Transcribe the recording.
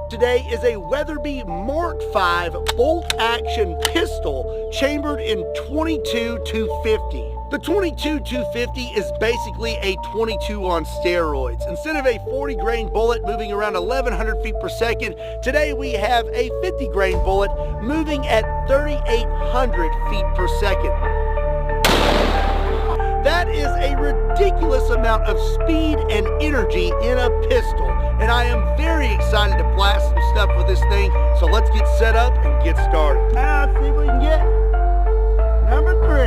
Today is a Weatherby Mark V bolt-action pistol chambered in .22-250. The .22-250 is basically a .22 on steroids. Instead of a 40-grain bullet moving around 1,100 feet per second, today we have a 50-grain bullet moving at 3,800 feet per second. That is a ridiculous amount of speed and energy in a pistol, and I am very excited to blast some stuff with this thing, so let's get set up and get started. Now, let's see if we can get number 3.